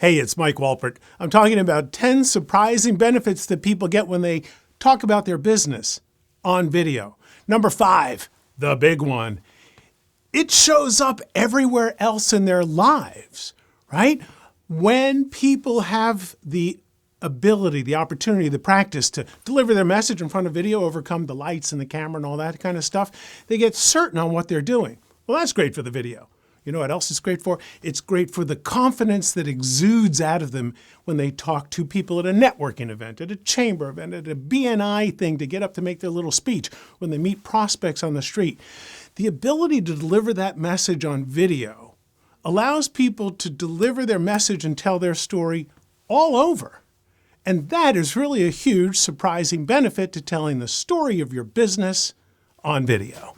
Hey, it's Mike Walpert. I'm talking about 10 surprising benefits that people get when they talk about their business on video. Number 5, the big one. It shows up everywhere else in their lives, right? When people have the ability, the opportunity, the practice to deliver their message in front of video, overcome the lights and the camera and all that kind of stuff, they get certain on what they're doing. Well, that's great for the video. You know what else it's great for? It's great for the confidence that exudes out of them when they talk to people at a networking event, at a chamber event, at a BNI thing to get up to make their little speech, when they meet prospects on the street. The ability to deliver that message on video allows people to deliver their message and tell their story all over. And that is really a huge, surprising benefit to telling the story of your business on video.